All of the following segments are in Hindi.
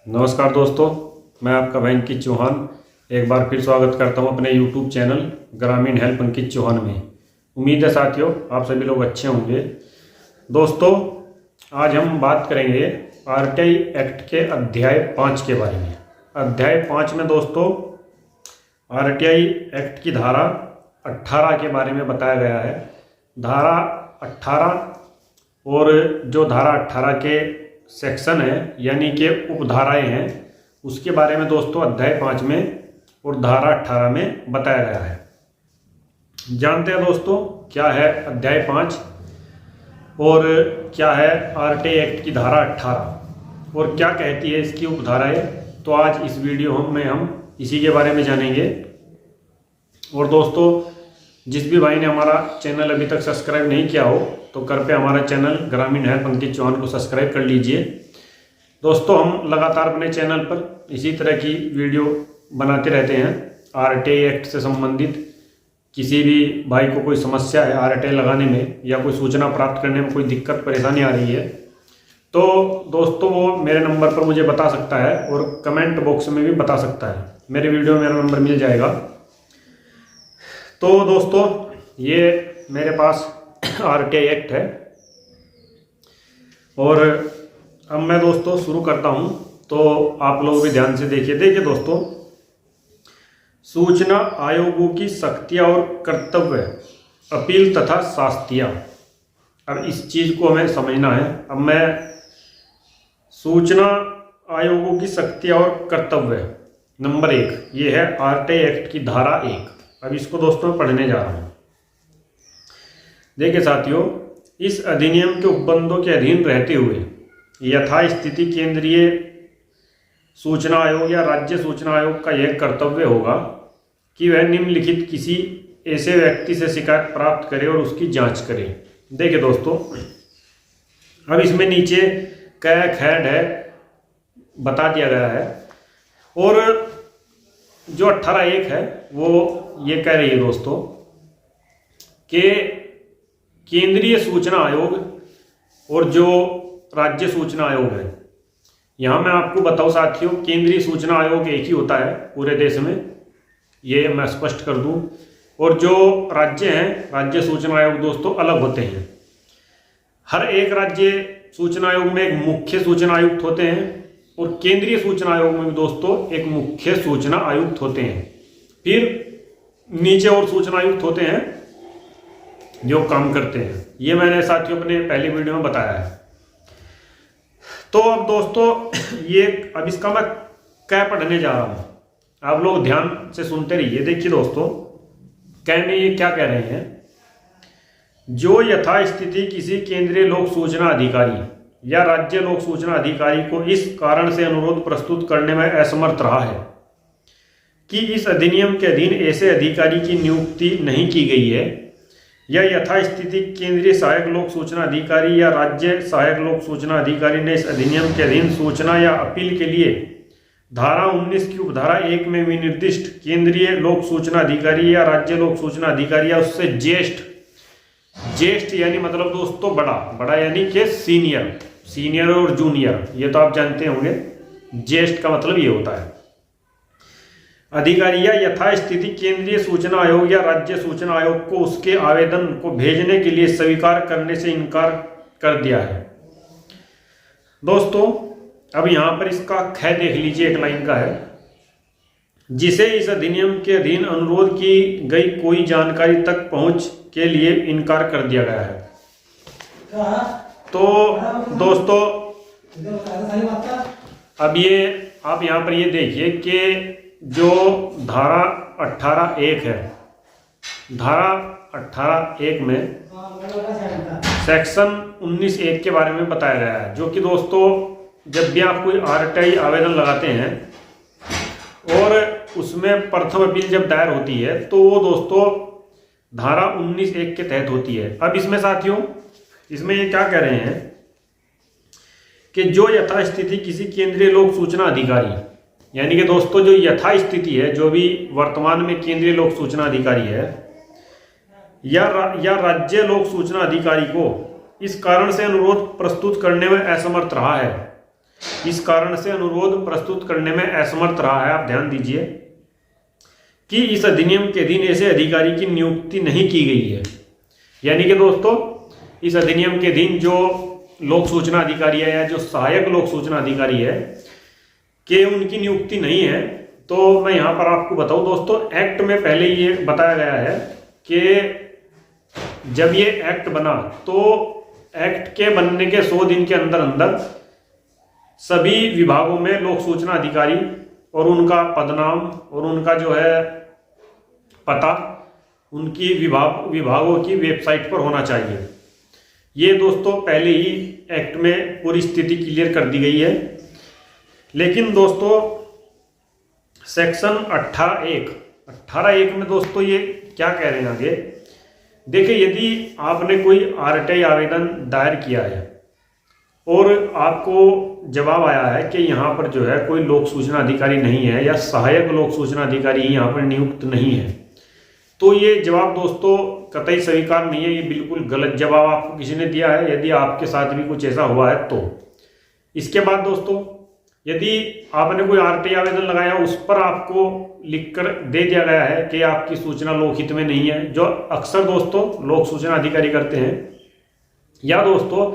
नमस्कार दोस्तों, मैं आपका भाई अंकित चौहान एक बार फिर स्वागत करता हूं अपने YouTube चैनल ग्रामीण हेल्प अंकित चौहान में। उम्मीद है साथियों आप सभी लोग अच्छे होंगे। दोस्तों आज हम बात करेंगे आरटीआई एक्ट के अध्याय 5 के बारे में। अध्याय 5 में दोस्तों आरटीआई एक्ट की धारा 18 के बारे में बताया गया है। धारा 18 और जो धारा 18 के सेक्शन है यानी कि उपधाराएं हैं उसके बारे में दोस्तों अध्याय 5 में और धारा 18 में बताया गया है। जानते हैं दोस्तों क्या है अध्याय 5 और क्या है आरटीआई एक्ट की धारा 18 और क्या कहती है इसकी उपधाराएं। तो आज इस वीडियो में हम इसी के बारे में जानेंगे। और दोस्तों जिस भी भाई ने हमारा चैनल अभी तक सब्सक्राइब नहीं किया हो तो कृपया हमारा चैनल ग्रामीण हेल्प अंकित चौहान को सब्सक्राइब कर लीजिए। दोस्तों हम लगातार अपने चैनल पर इसी तरह की वीडियो बनाते रहते हैं। आरटीआई एक्ट से संबंधित किसी भी भाई को कोई समस्या है आरटीआई लगाने में या कोई सूचना प्राप्त करने में कोई दिक्कत परेशानी आ रही है तो दोस्तों वो मेरे नंबर पर मुझे बता सकता है और कमेंट बॉक्स में भी बता सकता है। मेरे वीडियो में मेरा नंबर मिल जाएगा। तो दोस्तों ये मेरे पास आरटीआई एक्ट है और अब मैं दोस्तों शुरू करता हूं तो आप लोग भी ध्यान से देखिए दोस्तों, सूचना आयोगों की शक्तियां और कर्तव्य, अपील तथा शास्तियां। अब इस चीज को हमें समझना है। अब मैं सूचना आयोगों की शक्तियां और कर्तव्य नंबर 1 ये है आरटीआई एक्ट की धारा 1। अब इसको दोस्तों पढ़ने जा रहा हूं। देखिए साथियों, इस अधिनियम के उपबंधों के अधीन रहते हुए यथास्थिति केंद्रीय सूचना आयोग या राज्य सूचना आयोग का यह कर्तव्य होगा कि वह निम्नलिखित किसी ऐसे व्यक्ति से शिकायत प्राप्त करे और उसकी जांच करे। देखिए दोस्तों अब इसमें नीचे कै खैड है बता दिया गया है और जो 18(1) है वो ये कह रही है दोस्तों कि केंद्रीय सूचना आयोग और जो राज्य सूचना आयोग है, यहाँ मैं आपको बताऊं साथियों केंद्रीय सूचना आयोग एक ही होता है पूरे देश में, ये मैं स्पष्ट कर दूं। और जो राज्य हैं राज्य सूचना आयोग दोस्तों अलग होते हैं। हर एक राज्य सूचना आयोग में एक मुख्य सूचना आयुक्त होते हैं और केंद्रीय सूचना आयोग में भी दोस्तों एक मुख्य सूचना आयुक्त होते हैं। फिर नीचे और सूचना आयुक्त होते हैं जो काम करते हैं। ये मैंने साथियों अपने पहले वीडियो में बताया है। तो अब दोस्तों ये अब इसका मैं क्या पढ़ने जा रहा हूं, आप लोग ध्यान से सुनते रहिए। देखिए दोस्तों कहने ये क्या कह रहे हैं, जो यथास्थिति किसी केंद्रीय लोक सूचना अधिकारी या राज्य लोक सूचना अधिकारी को इस कारण से अनुरोध प्रस्तुत करने में असमर्थ रहा है कि इस अधिनियम के अधीन ऐसे अधिकारी की नियुक्ति नहीं की गई है या यथास्थिति केंद्रीय सहायक लोक सूचना अधिकारी या राज्य सहायक लोक सूचना अधिकारी ने इस अधिनियम के अधीन सूचना या अपील के लिए धारा 19 की उपधारा 1 में विनिर्दिष्ट केंद्रीय लोक सूचना अधिकारी या राज्य लोक सूचना अधिकारी या उससे ज्येष्ठ यानी मतलब दोस्तों बड़ा यानी कि सीनियर और जूनियर, ये तो आप जानते होंगे। ज्येष्ठ का मतलब ये होता है अधिकारी या यथास्थिति केंद्रीय सूचना आयोग या राज्य सूचना आयोग को उसके आवेदन को भेजने के लिए स्वीकार करने से इनकार कर दिया है। दोस्तों अब यहां पर इसका ख देख लीजिए, एक लाइन का है, जिसे इस अधिनियम के अधीन अनुरोध की गई कोई जानकारी तक पहुंच के लिए इनकार कर दिया गया है। तो दोस्तों अब ये आप यहां पर ये देखिए कि जो धारा 18(1) है, धारा 18(1) में सेक्शन 19(1) के बारे में बताया गया है, जो कि दोस्तों जब भी आप कोई आरटीआई आवेदन लगाते हैं और उसमें प्रथम अपील जब दायर होती है तो वो दोस्तों धारा 19(1) के तहत होती है। अब इसमें साथियों इसमें ये क्या कह रहे हैं कि जो यथास्थिति किसी केंद्रीय लोक सूचना अधिकारी यानी कि दोस्तों जो यथास्थिति है, जो भी वर्तमान में केंद्रीय लोक सूचना अधिकारी है या राज्य लोक सूचना अधिकारी को इस कारण से अनुरोध प्रस्तुत करने में असमर्थ रहा है इस कारण से अनुरोध प्रस्तुत करने में असमर्थ रहा है। आप ध्यान दीजिए कि इस अधिनियम के अधीन ऐसे अधिकारी की नियुक्ति नहीं की गई है। यानी कि दोस्तों इस अधिनियम के अधीन जो लोक सूचना अधिकारी है या जो सहायक लोक सूचना अधिकारी है कि उनकी नियुक्ति नहीं है। तो मैं यहाँ पर आपको बताऊँ दोस्तों, एक्ट में पहले ये बताया गया है कि जब ये एक्ट बना तो एक्ट के बनने के 100 दिन के अंदर अंदर सभी विभागों में लोक सूचना अधिकारी और उनका पदनाम और उनका जो है पता उनकी विभागों की वेबसाइट पर होना चाहिए। ये दोस्तों पहले ही एक्ट में पूरी स्थिति क्लियर कर दी गई है। लेकिन दोस्तों सेक्शन 18(1) में दोस्तों ये क्या कह रहे हैं आगे देखिए, यदि आपने कोई आरटीआई आवेदन दायर किया है और आपको जवाब आया है कि यहाँ पर जो है कोई लोक सूचना अधिकारी नहीं है या सहायक लोक सूचना अधिकारी यहाँ पर नियुक्त नहीं है, तो ये जवाब दोस्तों कतई स्वीकार नहीं है। ये बिल्कुल गलत जवाब आपको किसी ने दिया है, यदि आपके साथ भी कुछ ऐसा हुआ है तो। इसके बाद दोस्तों यदि आपने कोई आरटीआई आवेदन लगाया उस पर आपको लिखकर दे दिया गया है कि आपकी सूचना लोकहित में नहीं है, जो अक्सर दोस्तों लोक सूचना अधिकारी करते हैं, या दोस्तों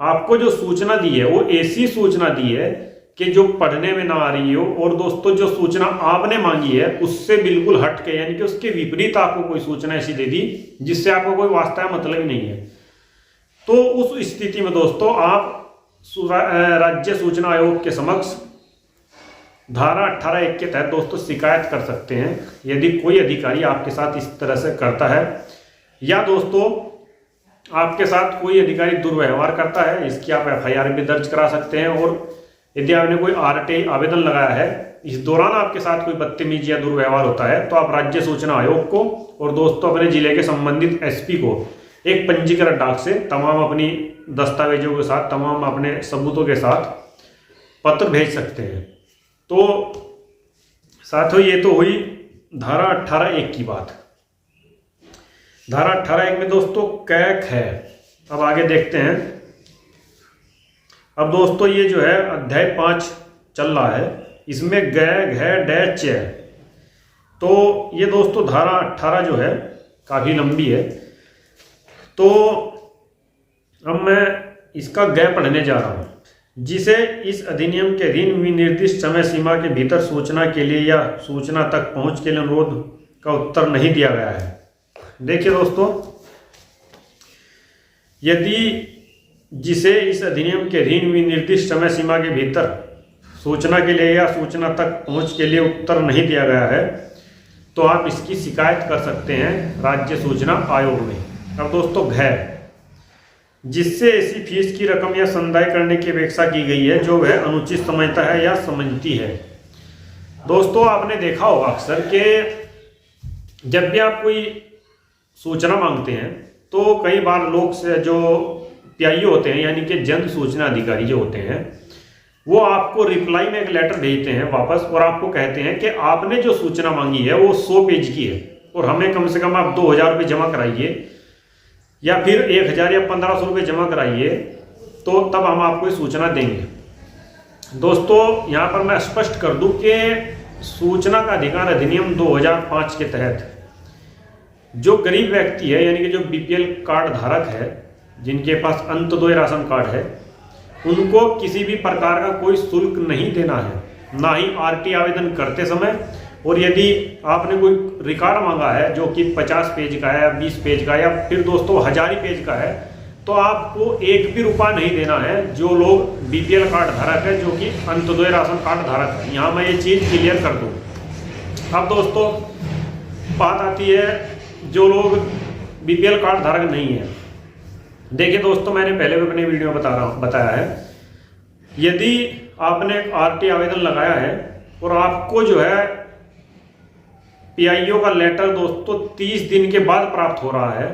आपको जो सूचना दी है वो ऐसी सूचना दी है कि जो पढ़ने में ना आ रही हो, और दोस्तों जो सूचना आपने मांगी है उससे बिल्कुल हट के यानी कि उसके विपरीत आपको कोई सूचना ऐसी दे दी जिससे आपको कोई वास्तव मतलब ही नहीं है। तो उस स्थिति में दोस्तों आप राज्य सूचना आयोग के समक्ष धारा 18(1) के तहत दोस्तों शिकायत कर सकते हैं यदि कोई अधिकारी आपके साथ इस तरह से करता है, या दोस्तों आपके साथ कोई अधिकारी दुर्व्यवहार करता है, इसकी आप FIR भी दर्ज करा सकते हैं। और यदि आपने कोई आरटीआई आवेदन लगाया है, इस दौरान आपके साथ कोई बदतमीजी या दुर्व्यवहार होता है, तो आप राज्य सूचना आयोग को और दोस्तों अपने जिले के संबंधित SP को एक पंजीकृत डाक से तमाम अपनी दस्तावेजों के साथ, तमाम अपने सबूतों के साथ पत्र भेज सकते हैं। तो साथियों ये तो हुई धारा 18(1) की बात। धारा 18(1) में दोस्तों कैक है। अब आगे देखते हैं। अब दोस्तों ये जो है अध्याय 5 चल रहा है, इसमें डैच है। तो ये दोस्तों धारा 18 जो है काफ़ी लंबी है, तो अब मैं इसका पढ़ने जा रहा हूँ। जिसे इस अधिनियम के अधीन विनिर्दिष्ट समय सीमा के भीतर सूचना के लिए या सूचना तक पहुँच के लिए अनुरोध का उत्तर नहीं दिया गया है। देखिए दोस्तों, यदि जिसे इस अधिनियम के अधीन विनिर्दिष्ट समय सीमा के भीतर सूचना के लिए या सूचना तक पहुंच के लिए उत्तर नहीं दिया गया है, तो आप इसकी शिकायत कर सकते हैं राज्य सूचना आयोग में। अब दोस्तों जिससे ऐसी फीस की रकम या संदाय करने की अपेक्षा की गई है जो वह अनुचित समझता है या समझती है। दोस्तों आपने देखा होगा अक्सर कि जब भी आप कोई सूचना मांगते हैं तो कई बार लोग से जो PIO होते हैं यानी कि जन सूचना अधिकारी जो होते हैं, वो आपको रिप्लाई में एक लेटर भेजते हैं वापस और आपको कहते हैं कि आपने जो सूचना मांगी है वो 100 पेज की है और हमें कम से कम आप 2000 रुपये जमा कराइए या फिर 1000 या 1500 रुपये जमा कराइए, तो तब हम आपको सूचना देंगे। दोस्तों यहाँ पर मैं स्पष्ट कर दूं कि सूचना का अधिकार अधिनियम 2005 के तहत जो गरीब व्यक्ति है यानी कि जो BPL कार्ड धारक है, जिनके पास अंत्योदय राशन कार्ड है, उनको किसी भी प्रकार का कोई शुल्क नहीं देना है, ना ही RT आवेदन करते समय। और यदि आपने कोई रिकॉर्ड मांगा है जो कि 50 पेज का है या 20 पेज का या फिर दोस्तों 1000 पेज का है, तो आपको 1 भी रुपया नहीं देना है जो लोग BPL कार्ड धारक है, जो कि अंत्योदय राशन कार्ड धारक है। यहाँ मैं ये चीज़ क्लियर कर दूँ। अब दोस्तों बात आती है जो लोग BPL कार्ड धारक नहीं है। देखिए दोस्तों, मैंने पहले भी अपने वीडियो में बताया है, यदि आपने RT आवेदन लगाया है और आपको जो है PIO का लेटर दोस्तों 30 दिन के बाद प्राप्त हो रहा है,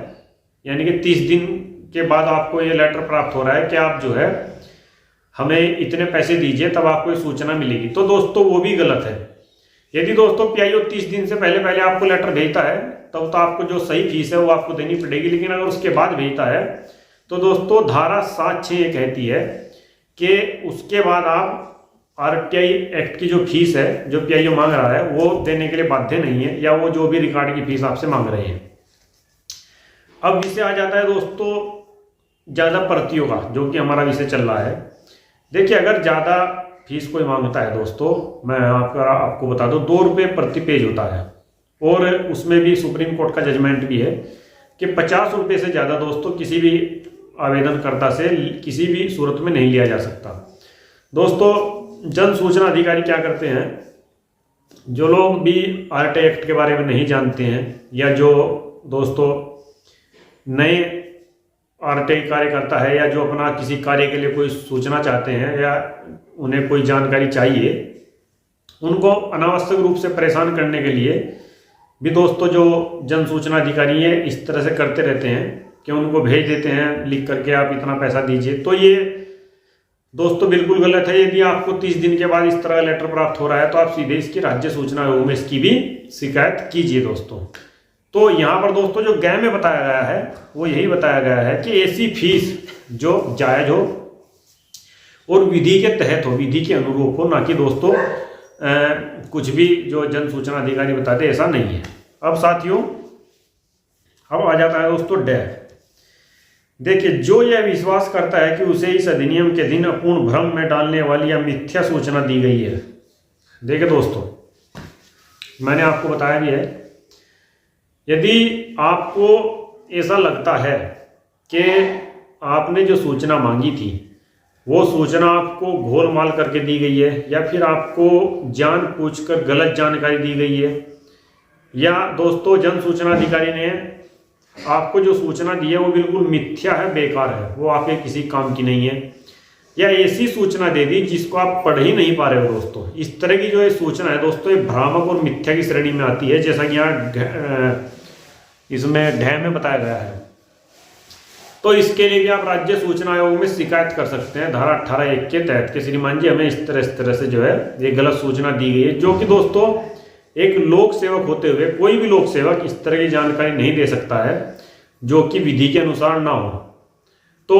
यानी कि 30 दिन के बाद आपको ये लेटर प्राप्त हो रहा है कि आप जो है हमें इतने पैसे दीजिए तब आपको ये सूचना मिलेगी, तो दोस्तों वो भी गलत है। यदि दोस्तों PIO 30 दिन से पहले आपको लेटर भेजता है तब तो आपको जो सही फीस है वो आपको देनी पड़ेगी, लेकिन अगर उसके बाद भेजता है तो दोस्तों धारा 7(6) कहती है कि उसके बाद आप आरटीआई एक्ट की जो फीस है जो पीआईओ मांग रहा है वो देने के लिए बाध्य नहीं है, या वो जो भी रिकॉर्ड की फीस आपसे मांग रहे हैं। अब विषय आ जाता है दोस्तों ज़्यादा प्रतियों का, जो कि हमारा विषय चल रहा है। देखिए, अगर ज़्यादा फीस कोई मांगता है दोस्तों, मैं आपको बता दूं, 2 रुपये प्रति पेज होता है, और उसमें भी सुप्रीम कोर्ट का जजमेंट भी है कि 50 रुपये से ज़्यादा दोस्तों किसी भी आवेदनकर्ता से किसी भी सूरत में नहीं लिया जा सकता। दोस्तों, जन सूचना अधिकारी क्या करते हैं, जो लोग भी आरटीआई एक्ट के बारे में नहीं जानते हैं, या जो दोस्तों नए आरटीआई कार्यकर्ता है, या जो अपना किसी कार्य के लिए कोई सूचना चाहते हैं, या उन्हें कोई जानकारी चाहिए, उनको अनावश्यक रूप से परेशान करने के लिए भी दोस्तों जो जन सूचना अधिकारी है इस तरह से करते रहते हैं कि उनको भेज देते हैं लिख करके आप इतना पैसा दीजिए। तो ये दोस्तों बिल्कुल गलत है। यदि आपको 30 दिन के बाद इस तरह का लेटर प्राप्त हो रहा है तो आप सीधे इसकी राज्य सूचना आयोग में इसकी भी शिकायत कीजिए दोस्तों। तो यहाँ पर दोस्तों जो गै में बताया गया है वो यही बताया गया है कि ऐसी फीस जो जायज हो और विधि के तहत हो, विधि के अनुरूप हो, ना कि दोस्तों कुछ भी जो जन सूचना अधिकारी बताते ऐसा नहीं है। अब साथियों, अब आ जाता है दोस्तों डै। देखिए, जो यह विश्वास करता है कि उसे इस अधिनियम के दिन अपूर्ण भ्रम में डालने वाली या मिथ्या सूचना दी गई है। देखिए दोस्तों, मैंने आपको बताया भी है, यदि आपको ऐसा लगता है कि आपने जो सूचना मांगी थी वो सूचना आपको घोलमाल करके दी गई है, या फिर आपको जानबूझकर गलत जानकारी दी गई है, या दोस्तों जन सूचना अधिकारी ने आपको जो सूचना दी है वो बिल्कुल मिथ्या है, बेकार है, वो आपके किसी काम की नहीं है, या ऐसी सूचना दे दी जिसको आप पढ़ ही नहीं पा रहे हो दोस्तों, इस तरह की जो ये सूचना है दोस्तों ये भ्रामक और मिथ्या की श्रेणी में आती है, जैसा कि यहाँ इसमें ढ में बताया गया है। तो इसके लिए भी आप राज्य सूचना आयोग में शिकायत कर सकते हैं धारा 18(1) के तहत कि श्रीमान जी हमें इस तरह से जो है ये गलत सूचना दी गई है, जो कि दोस्तों एक लोक सेवक होते हुए कोई भी लोक सेवक इस तरह की जानकारी नहीं दे सकता है जो कि विधि के अनुसार ना हो। तो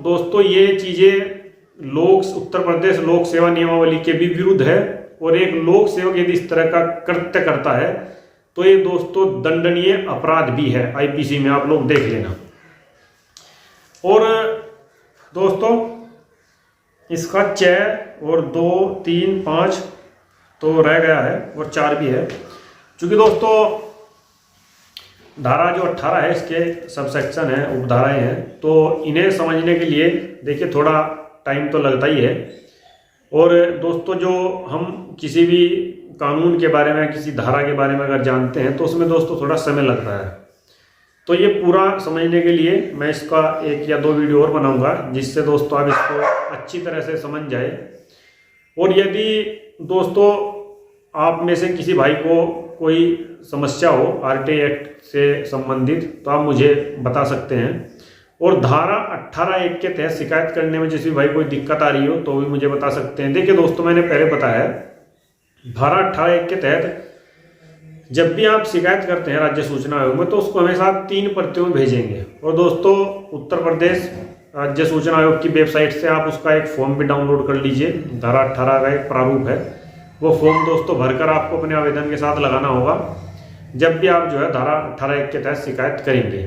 दोस्तों ये चीजें उत्तर प्रदेश लोक सेवा नियमावली के भी विरुद्ध है, और एक लोक सेवक यदि इस तरह का कृत्य करता है तो ये दोस्तों दंडनीय अपराध भी है, आईपीसी में आप लोग देख लेना। और दोस्तों इसका 6 और 2, 3, 5 तो रह गया है और 4 भी है, क्योंकि दोस्तों धारा जो 18 है इसके सब सेक्शन है, उपधाराएं हैं, तो इन्हें समझने के लिए देखिए थोड़ा टाइम तो लगता ही है। और दोस्तों जो हम किसी भी कानून के बारे में, किसी धारा के बारे में अगर जानते हैं तो उसमें दोस्तों थोड़ा समय लगता है। तो ये पूरा समझने के लिए मैं इसका 1 या 2 वीडियो और बनाऊंगा, जिससे दोस्तों आप इसको अच्छी तरह से समझ जाए। और यदि दोस्तों आप में से किसी भाई को कोई समस्या हो आरटीआई एक्ट से संबंधित तो आप मुझे बता सकते हैं, और धारा 18(1) के तहत शिकायत करने में जिस भी भाई कोई दिक्कत आ रही हो तो भी मुझे बता सकते हैं। देखिए दोस्तों, मैंने पहले बताया धारा 18(1) के तहत जब भी आप शिकायत करते हैं राज्य सूचना आयोग में तो उसको हमेशा 3 प्रतियों में भेजेंगे। और दोस्तों उत्तर प्रदेश राज्य सूचना आयोग की वेबसाइट से आप उसका एक फॉर्म भी डाउनलोड कर लीजिए, धारा 18 का एक प्रारूप है, वो फॉर्म दोस्तों भरकर आपको अपने आवेदन के साथ लगाना होगा जब भी आप जो है धारा 18(1) के तहत शिकायत करेंगे।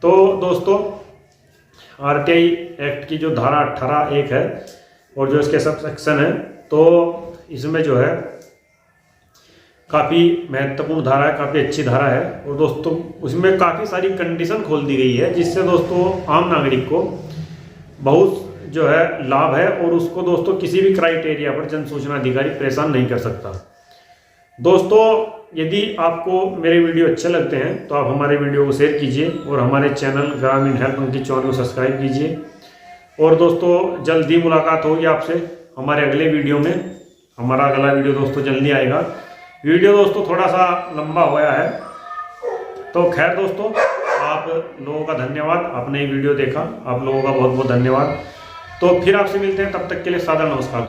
तो दोस्तों आरटीआई एक्ट की जो धारा 18(1) है और जो इसके सब सेक्शन है, तो इसमें जो है काफ़ी महत्वपूर्ण धारा है, काफ़ी अच्छी धारा है, और दोस्तों उसमें काफ़ी सारी कंडीशन खोल दी गई है जिससे दोस्तों आम नागरिक को बहुत जो है लाभ है, और उसको दोस्तों किसी भी क्राइटेरिया पर जन सूचना अधिकारी परेशान नहीं कर सकता। दोस्तों यदि आपको मेरे वीडियो अच्छे लगते हैं तो आप हमारे वीडियो को शेयर कीजिए और हमारे चैनल ग्रामीण हेल्प अंकित चौहान को सब्सक्राइब कीजिए। और दोस्तों जल्दी मुलाकात होगी आपसे हमारे अगले वीडियो में। हमारा अगला वीडियो दोस्तों जल्दी आएगा। वीडियो दोस्तों थोड़ा सा लंबा हो गया है, तो खैर दोस्तों आप लोगों का धन्यवाद, आपने ये वीडियो देखा, आप लोगों का बहुत बहुत धन्यवाद। तो फिर आपसे मिलते हैं, तब तक के लिए सादर नमस्कार।